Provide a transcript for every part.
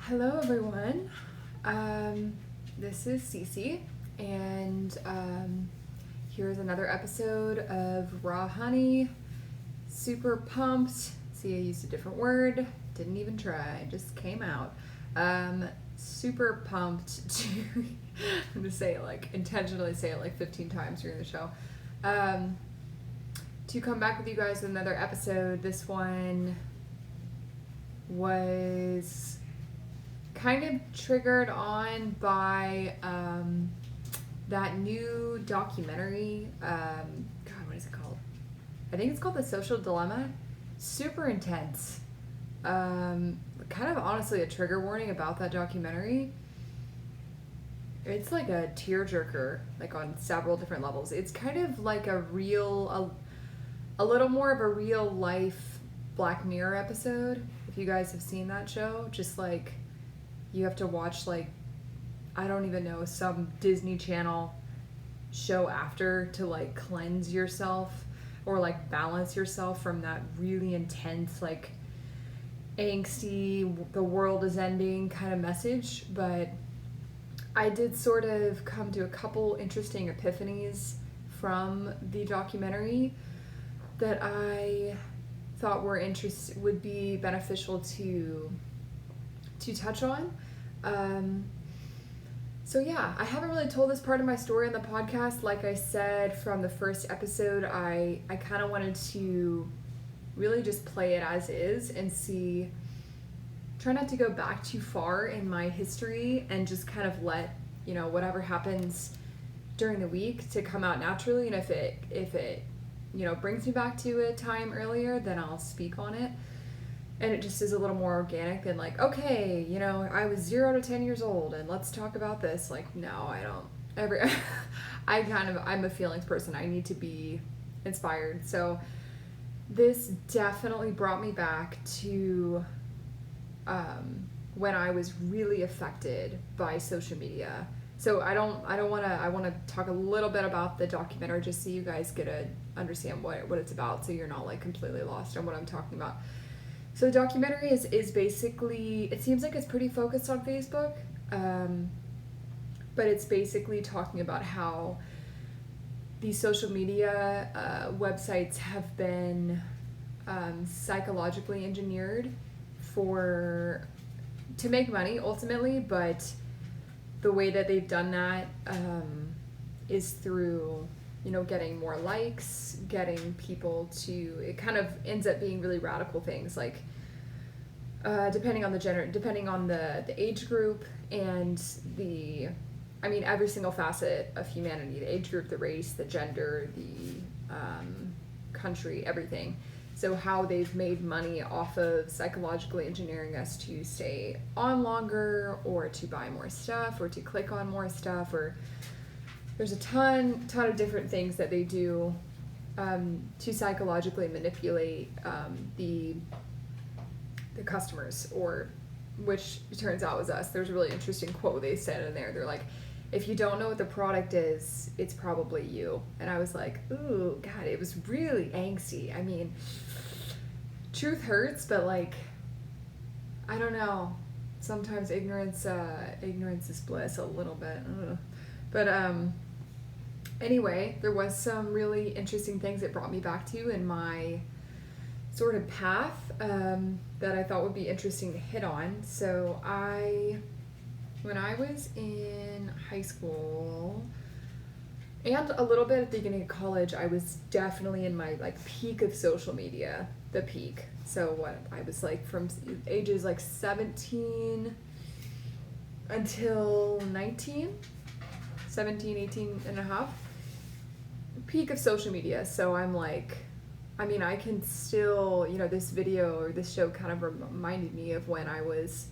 Hello everyone, this is Cece, and here's another episode of Raw Honey. Super pumped. See, I used a different word, didn't even try, just came out. Super pumped to, I'm going to say it intentionally say it like 15 times during the show, to come back with you guys with another episode. This one was kind of triggered on by that new documentary. God, what is it called? I think it's called The Social Dilemma. Super intense. Kind of honestly a trigger warning about that documentary. It's like a tearjerker, like on several different levels. It's kind of like a little more of a real life Black Mirror episode. If you guys have seen that show, just like you have to watch I don't even know, some Disney Channel show after to cleanse yourself or balance yourself from that really intense angsty the world is ending kind of message. But I did sort of come to a couple interesting epiphanies from the documentary that I thought would be beneficial to touch on. So yeah, I haven't really told this part of my story on the podcast. Like I said from the first episode, I kind of wanted to really just play it as is and try not to go back too far in my history and just kind of let, whatever happens during the week to come out naturally. And if it brings me back to a time earlier, then I'll speak on it. And it just is a little more organic than okay, I was 0 to 10 years old and let's talk about this. No, I don't I'm a feelings person. I need to be inspired. So this definitely brought me back to when I was really affected by social media. So I want to talk a little bit about the documentary just so you guys get to understand what it's about, so you're not completely lost on what I'm talking about. So the documentary is basically, it seems like it's pretty focused on Facebook, but it's basically talking about how these social media websites have been psychologically engineered to make money ultimately, but the way that they've done that is through getting more likes, getting people it kind of ends up being really radical things, depending on the gender, depending on the age group and every single facet of humanity, the age group, the race, the gender, the country, everything. So how they've made money off of psychologically engineering us to stay on longer or to buy more stuff or to click on more stuff, or there's a ton of different things that they do to psychologically manipulate the customers, or which it turns out was us. There's a really interesting quote they said in there. They're like, if you don't know what the product is, it's probably you. And I was like, ooh, God, it was really angsty. Truth hurts, but I don't know. Sometimes ignorance is bliss a little bit. But anyway, there was some really interesting things it brought me back to in my sort of path that I thought would be interesting to hit on. So when I was in high school and a little bit at the beginning of college, I was definitely in my peak of social media, the peak. So I was from ages 17 until 19, 17, 18 and a half, peak of social media. So I'm I can still, this video or this show kind of reminded me of when I was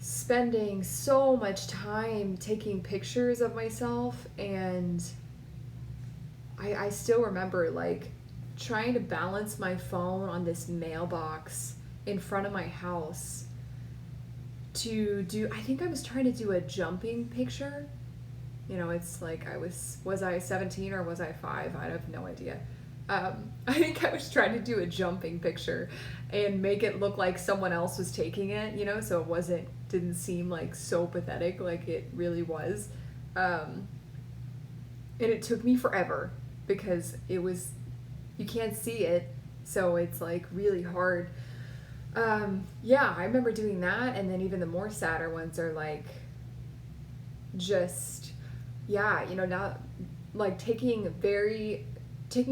spending so much time taking pictures of myself, and I still remember trying to balance my phone on this mailbox in front of my house I think I was trying to do a jumping picture. It's was I 17 or was I 5? I have no idea. I think I was trying to do a jumping picture and make it look like someone else was taking it, you know, so it didn't seem like so pathetic like it really was. And it took me forever because you can't see it, so it's like really hard. Yeah, I remember doing that, and then even the more sadder ones are like just, yeah, you know, now like taking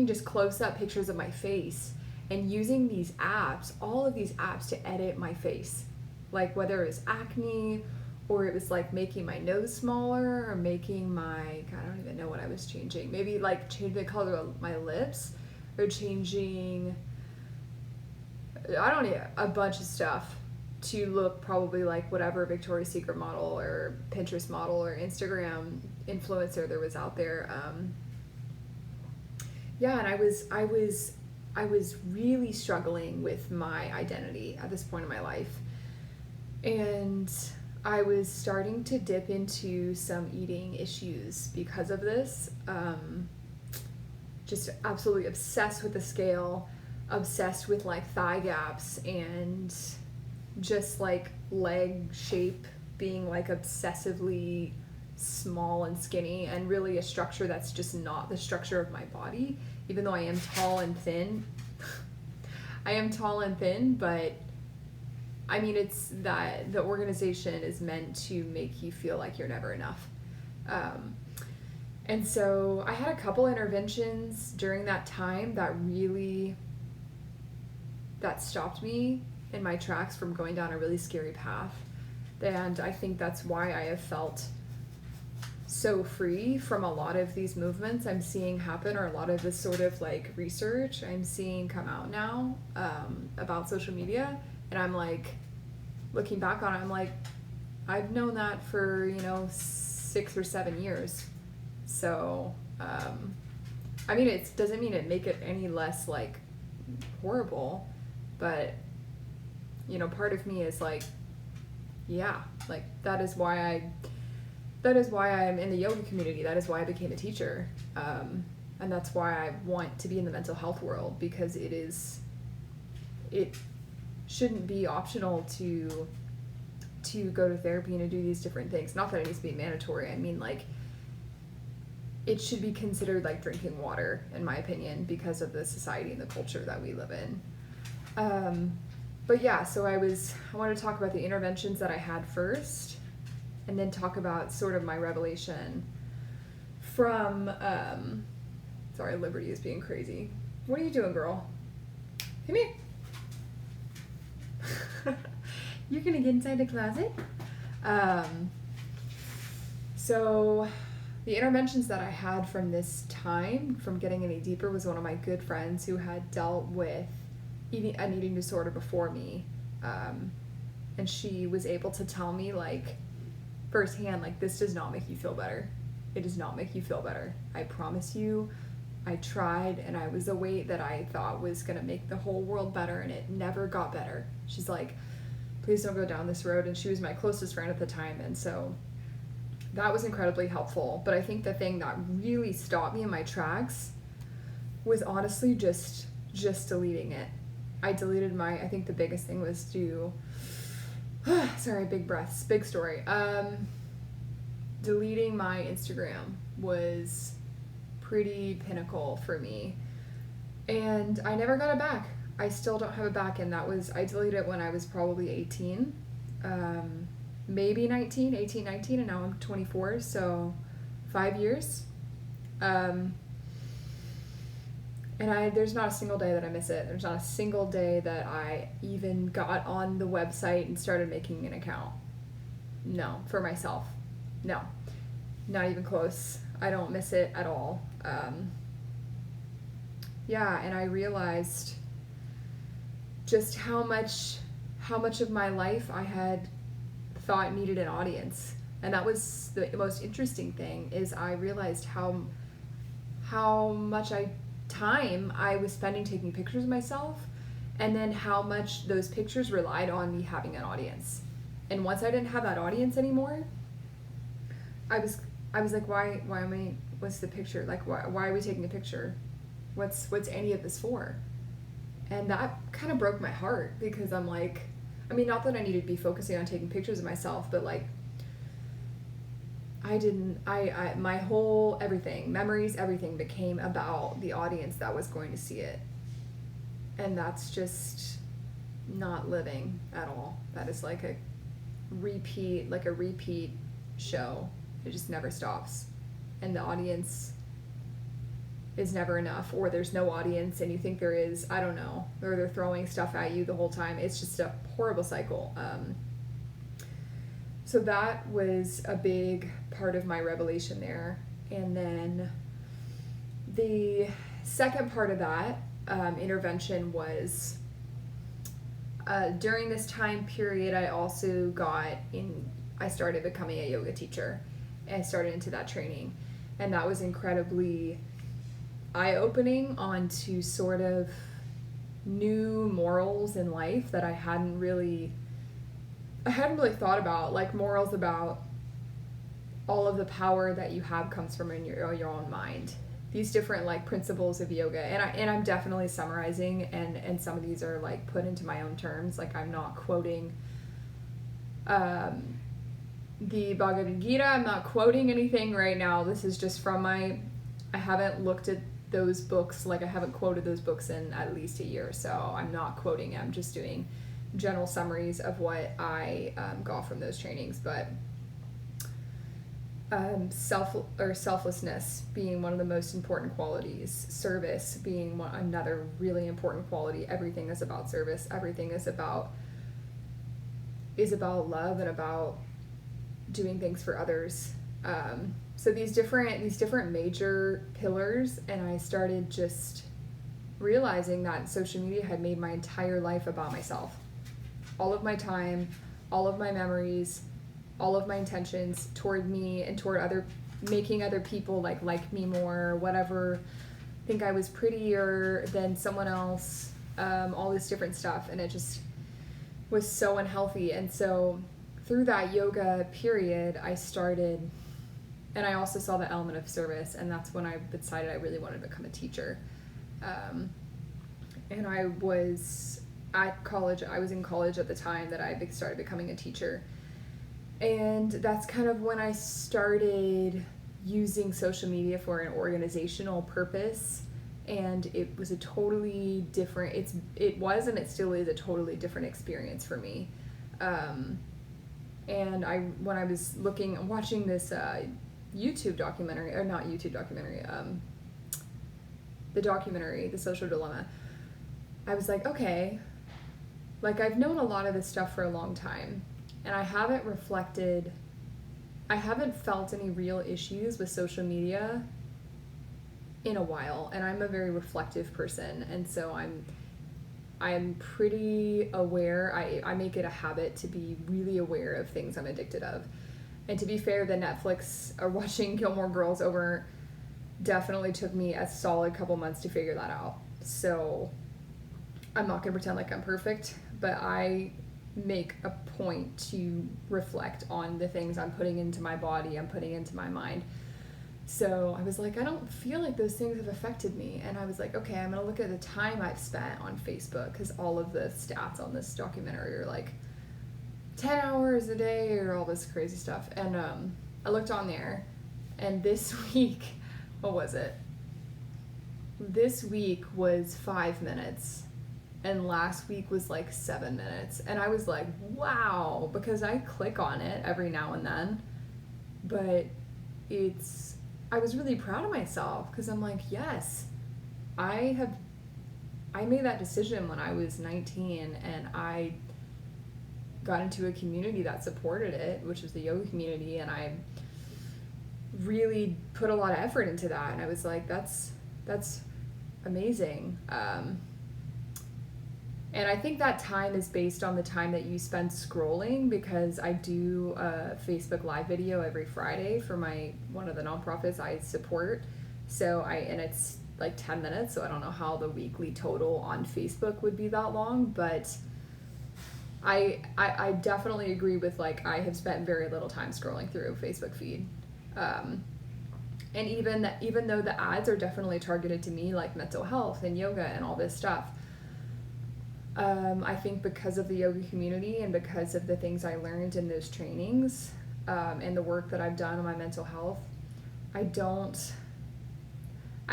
just close-up pictures of my face and using these apps, all of these apps to edit my face, like whether it was acne or it was like making my nose smaller or making I don't even know what I was changing, maybe like changing the color of my lips or changing, I don't know, a bunch of stuff to look probably like whatever Victoria's Secret model or Pinterest model or Instagram influencer there was out there. Yeah, and I was really struggling with my identity at this point in my life. And I was starting to dip into some eating issues because of this. Just absolutely obsessed with the scale, obsessed with like thigh gaps and just like leg shape being like obsessively small and skinny, and really a structure that's just not the structure of my body, even though I am tall and thin. I am tall and thin, but I mean, it's that the organization is meant to make you feel like you're never enough. And so I had a couple interventions during that time that stopped me in my tracks from going down a really scary path. And I think that's why I have felt so free from a lot of these movements I'm seeing happen, or a lot of this sort of like research I'm seeing come out now about social media. And I'm like, looking back on it, I'm like, I've known that for, 6 or 7 years. So, I mean, it doesn't mean it make it any less like horrible, but, part of me is like, yeah, like that is why I'm in the yoga community. That is why I became a teacher. And that's why I want to be in the mental health world, because it shouldn't be optional to go to therapy and to do these different things. Not that it needs to be mandatory. I mean, like, it should be considered like drinking water, in my opinion, because of the society and the culture that we live in. But yeah, so I want to talk about the interventions that I had first, and then talk about sort of my revelation from, sorry, Liberty is being crazy. What are you doing, girl? Come here. You're gonna get inside the closet? So the interventions that I had from this time, from getting any deeper, was one of my good friends who had dealt with an eating disorder before me. And she was able to tell me, like, firsthand, like, this does not make you feel better. It does not make you feel better. I promise you, I tried, and I was a weight that I thought was gonna make the whole world better, and it never got better. She's like, please don't go down this road. And she was my closest friend at the time, and so that was incredibly helpful. But I think the thing that really stopped me in my tracks was honestly just deleting it. I deleted I think the biggest thing was sorry, big breaths, big story. Deleting my Instagram was pretty pinnacle for me. And I never got it back. I still don't have it back, and I deleted it when I was probably 18. Maybe 19, and now I'm 24, so 5 years. And there's not a single day that I miss it. There's not a single day that I even got on the website and started making an account. No, for myself. No, not even close. I don't miss it at all. Yeah, and I realized just how much of my life I had thought needed an audience. And that was the most interesting thing, is I realized how much time I was spending taking pictures of myself, and then how much those pictures relied on me having an audience. And once I didn't have that audience anymore, I was like, why am I, what's the picture? Like, why are we taking a picture? What's any of this for? And that kind of broke my heart, because I'm like, I mean, not that I needed to be focusing on taking pictures of myself, but like, my whole everything, memories, everything became about the audience that was going to see it. And that's just not living at all. That is like a repeat show. It just never stops. And the audience is never enough, or there's no audience and you think there is, I don't know, or they're throwing stuff at you the whole time. It's just a horrible cycle. So that was a big part of my revelation there. And then the second part of that intervention was during this time period, I started becoming a yoga teacher, and I started into that training. And that was incredibly eye-opening onto sort of new morals in life that I hadn't really thought about, like morals about all of the power that you have comes from in your own mind. These different like principles of yoga, and I'm definitely summarizing, and some of these are like put into my own terms. Like, I'm not quoting the Bhagavad Gita. I'm not quoting anything right now. This is just from I haven't looked at those books, like I haven't quoted those books in at least a year, so I'm not quoting. I'm just doing general summaries of what I got from those trainings. But selflessness being one of the most important qualities, service being another really important quality. Everything is about service. Everything is about love and about doing things for others. So these different major pillars, and I started just realizing that social media had made my entire life about myself. All of my time, all of my memories, all of my intentions toward me and toward making other people like me more, whatever, think I was prettier than someone else, all this different stuff, and it just was so unhealthy. And so through that yoga period, I started, and I also saw the element of service, and that's when I decided I really wanted to become a teacher. And I was at college. I was in college at the time that I started becoming a teacher. And that's kind of when I started using social media for an organizational purpose. And it was a totally different, it was and it still is a totally different experience for me. And when I was watching this YouTube documentary, or not YouTube documentary, the documentary, The Social Dilemma, I was like, okay, like I've known a lot of this stuff for a long time, and I haven't felt any real issues with social media in a while, and I'm a very reflective person, and so I'm pretty aware. I make it a habit to be really aware of things I'm addicted of. And to be fair, the Netflix or watching Gilmore Girls over definitely took me a solid couple months to figure that out. So I'm not gonna pretend like I'm perfect, but I make a point to reflect on the things I'm putting into my body, I'm putting into my mind. So I was like, I don't feel like those things have affected me. And I was like, okay, I'm going to look at the time I've spent on Facebook, because all of the stats on this documentary are like 10 hours a day or all this crazy stuff. And I looked on there, and this week, what was it? This week was 5 minutes, and last week was like 7 minutes. And I was like, wow, because I click on it every now and then, but I was really proud of myself, because I'm like, yes, I made that decision when I was 19, and I got into a community that supported it, which was the yoga community, and I really put a lot of effort into that, and I was like, that's amazing. And I think that time is based on the time that you spend scrolling, because I do a Facebook Live video every Friday for one of the nonprofits I support. And it's like 10 minutes, so I don't know how the weekly total on Facebook would be that long, but I definitely agree with, like, I have spent very little time scrolling through Facebook feed. And even though the ads are definitely targeted to me, like mental health and yoga and all this stuff, I think because of the yoga community and because of the things I learned in those trainings, and the work that I've done on my mental health, I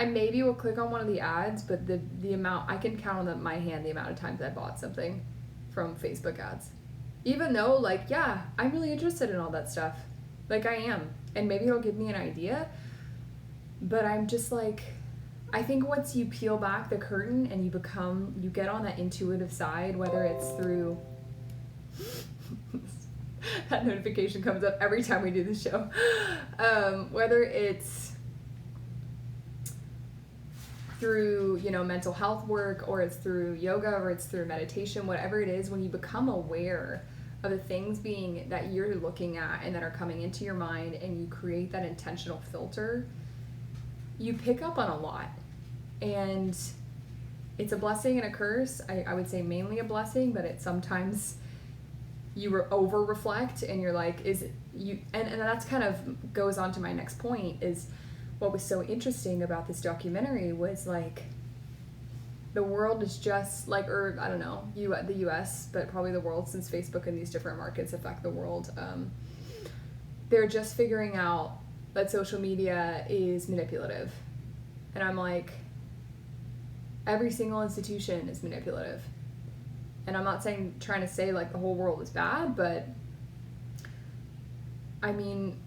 maybe will click on one of the ads, but the amount, I can count on my hand the amount of times I bought something from Facebook ads. Even though, like, yeah, I'm really interested in all that stuff. Like, I am. And maybe it'll give me an idea. But I'm just like, I think once you peel back the curtain and you get on that intuitive side, whether it's through, that notification comes up every time we do the show, whether it's through, mental health work, or it's through yoga, or it's through meditation, whatever it is, when you become aware of the things that you're looking at and that are coming into your mind, and you create that intentional filter, you pick up on a lot. And it's a blessing and a curse. I would say mainly a blessing, but it's sometimes you over reflect and you're like, and that's kind of goes on to my next point, is what was so interesting about this documentary was, like, the world is just like, or I don't know, the US, but probably the world, since Facebook and these different markets affect the world, they're just figuring out that social media is manipulative. And I'm like, every single institution is manipulative. And I'm not trying to say like the whole world is bad, but I mean,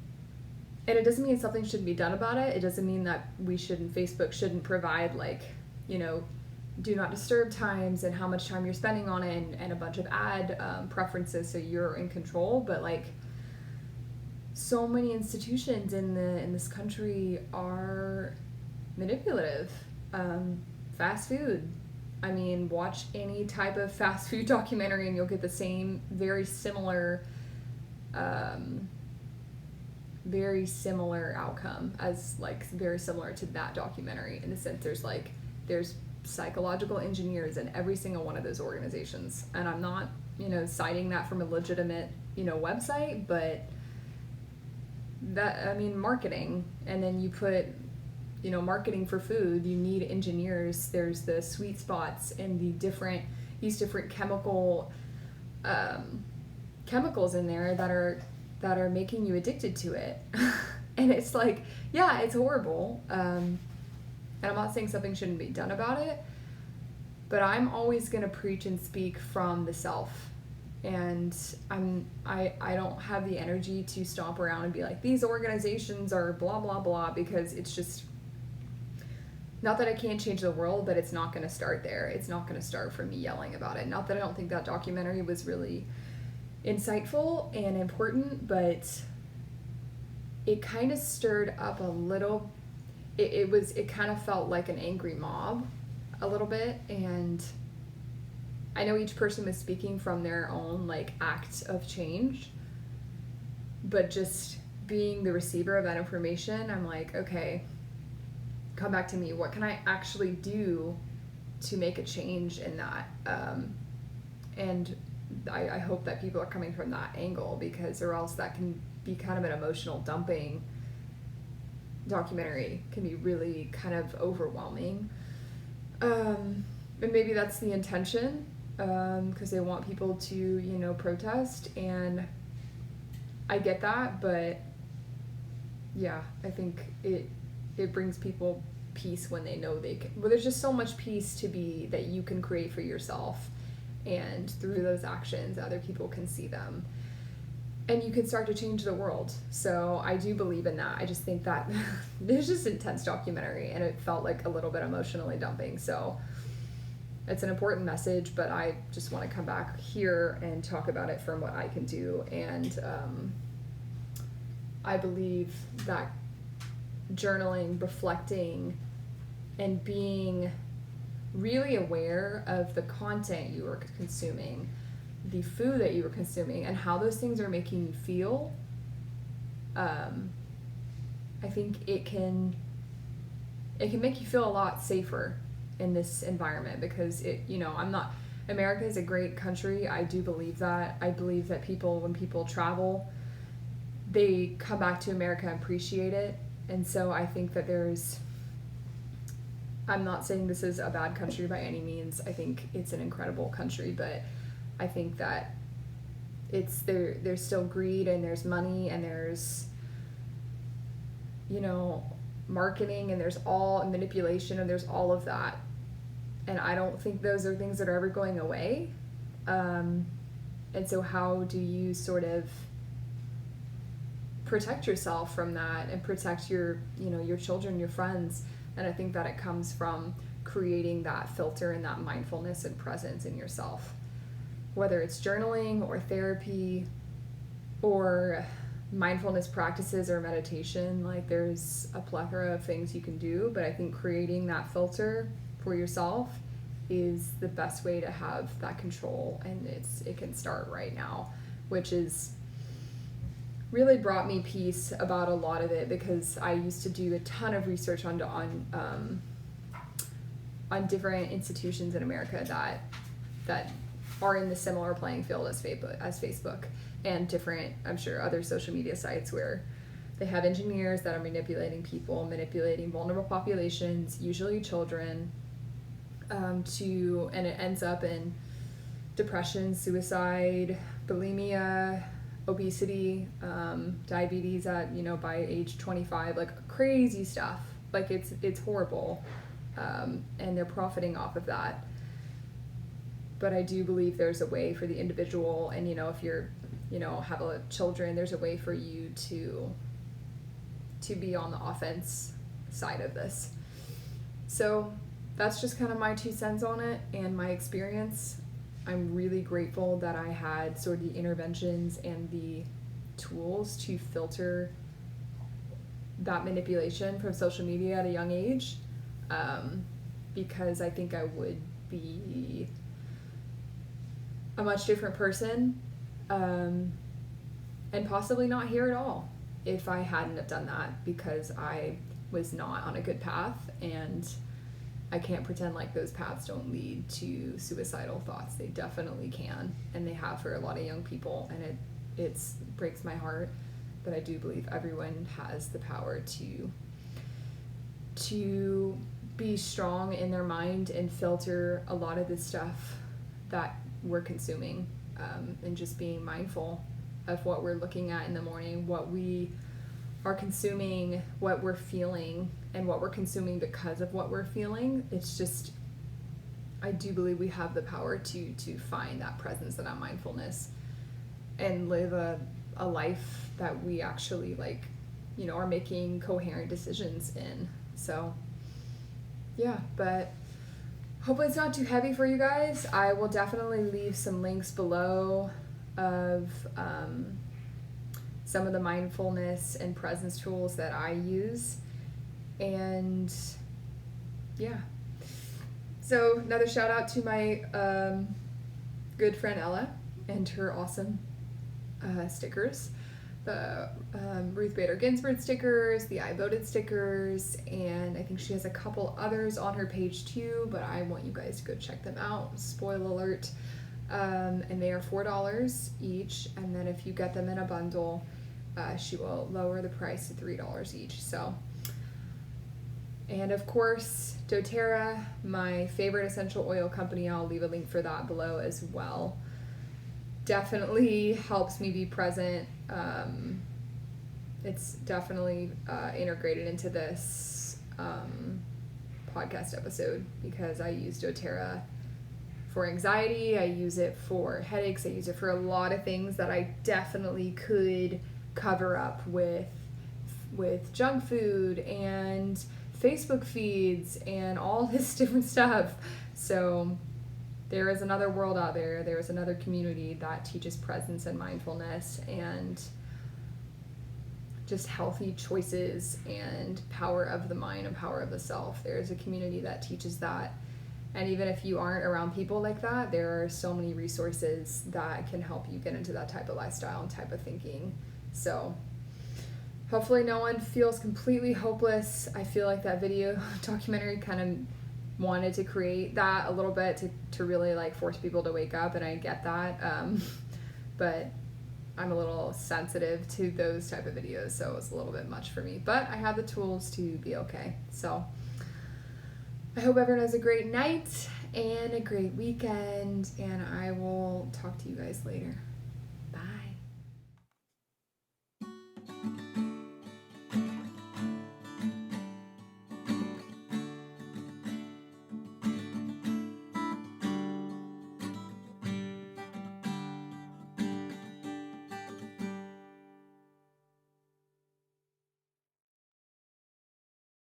and it doesn't mean something shouldn't be done about it. It doesn't mean that Facebook shouldn't provide, like, do not disturb times and how much time you're spending on it, and a bunch of ad preferences so you're in control. But like, so many institutions in this country are manipulative. Fast food. I mean, watch any type of fast food documentary and you'll get the same very similar outcome, as like very similar to that documentary, in the sense there's psychological engineers in every single one of those organizations. And I'm not, citing that from a legitimate, website, but that, I mean, marketing, and then you put, marketing for food, you need engineers. There's the sweet spots and these different chemicals in there that are making you addicted to it. And it's like, yeah, it's horrible. And I'm not saying something shouldn't be done about it, but I'm always going to preach and speak from the self. And I don't have the energy to stomp around and be like, these organizations are blah, blah, blah, because it's just, not that I can't change the world, but it's not going to start there. It's not going to start from me yelling about it. Not that I don't think that documentary was really insightful and important, but it kind of stirred up a little. It kind of felt like an angry mob a little bit, and I know each person was speaking from their own like act of change, but just being the receiver of that information, I'm like, okay, come back to me. What can I actually do to make a change in that? And I hope that people are coming from that angle, because or else that can be kind of an emotional dumping documentary, can be really kind of overwhelming. And maybe that's the intention, because they want people to, protest, and I get that, but yeah, I think it brings people peace when they know they can. Well, there's just so much peace that you can create for yourself, and through those actions, other people can see them, and you can start to change the world. So I do believe in that. I just think that there's just intense documentary, and it felt like a little bit emotionally dumping. So it's an important message, but I just want to come back here and talk about it from what I can do. And I believe that journaling, reflecting, and being really aware of the content you are consuming, the food that you are consuming, and how those things are making you feel, I think it can make you feel a lot safer in this environment, because America is a great country. I do believe that. I believe that when people travel, they come back to America and appreciate it. And so I think that I'm not saying this is a bad country by any means. I think it's an incredible country, but I think that there's still greed, and there's money, and there's, marketing, and there's all manipulation, and there's all of that. And I don't think those are things that are ever going away. And so how do you sort of protect yourself from that and protect your children, your friends? And I think that it comes from creating that filter and that mindfulness and presence in yourself, whether it's journaling or therapy or mindfulness practices or meditation. Like, there's a plethora of things you can do, but I think creating that filter for yourself is the best way to have that control, and it can start right now, which is really brought me peace about a lot of it, because I used to do a ton of research on different institutions in America that are in the similar playing field as Facebook and different, I'm sure, other social media sites where they have engineers that are manipulating people, manipulating vulnerable populations, usually children, and it ends up in depression, suicide, bulimia, obesity, diabetes at, by age 25, like crazy stuff. Like, it's horrible. And they're profiting off of that. But I do believe there's a way for the individual, and, if you're, have children, there's a way for you to be on the offense side of this. So that's just kind of my 2 cents on it and my experience. I'm really grateful that I had sort of the interventions and the tools to filter that manipulation from social media at a young age, because I think I would be a much different person, and possibly not here at all if I hadn't have done that, because I was not on a good path, and I can't pretend like those paths don't lead to suicidal thoughts. They definitely can, and they have for a lot of young people, and it breaks my heart. But I do believe everyone has the power to be strong in their mind and filter a lot of the stuff that we're consuming, and just being mindful of what we're looking at in the morning, what we are consuming, what we're feeling, and what we're consuming because of what we're feeling. It's just, I do believe we have the power to find that presence and that mindfulness and live a life that we actually are making coherent decisions in. So yeah, but hopefully it's not too heavy for you guys. I will definitely leave some links below of some of the mindfulness and presence tools that I use. And yeah, so another shout out to my good friend Ella and her awesome stickers, the Ruth Bader Ginsburg stickers, the I Voted stickers, and I think she has a couple others on her page too, but I want you guys to go check them out. Spoiler alert. And they are $4 each, and then if you get them in a bundle, she will lower the price to $3 each. So, and of course, doTERRA, my favorite essential oil company. I'll leave a link for that below as well. Definitely helps me be present. It's definitely integrated into this podcast episode, because I use doTERRA for anxiety, I use it for headaches, I use it for a lot of things that I definitely could cover up with junk food and Facebook feeds and all this different stuff. So there is another world out there. There is another community that teaches presence and mindfulness and just healthy choices and power of the mind and power of the self. There is a community that teaches that. And even if you aren't around people like that, there are so many resources that can help you get into that type of lifestyle and type of thinking. So hopefully no one feels completely hopeless. I feel like that video documentary kind of wanted to create that a little bit to really force people to wake up, and I get that. But I'm a little sensitive to those type of videos, so it was a little bit much for me. But I have the tools to be okay. So I hope everyone has a great night and a great weekend, and I will talk to you guys later.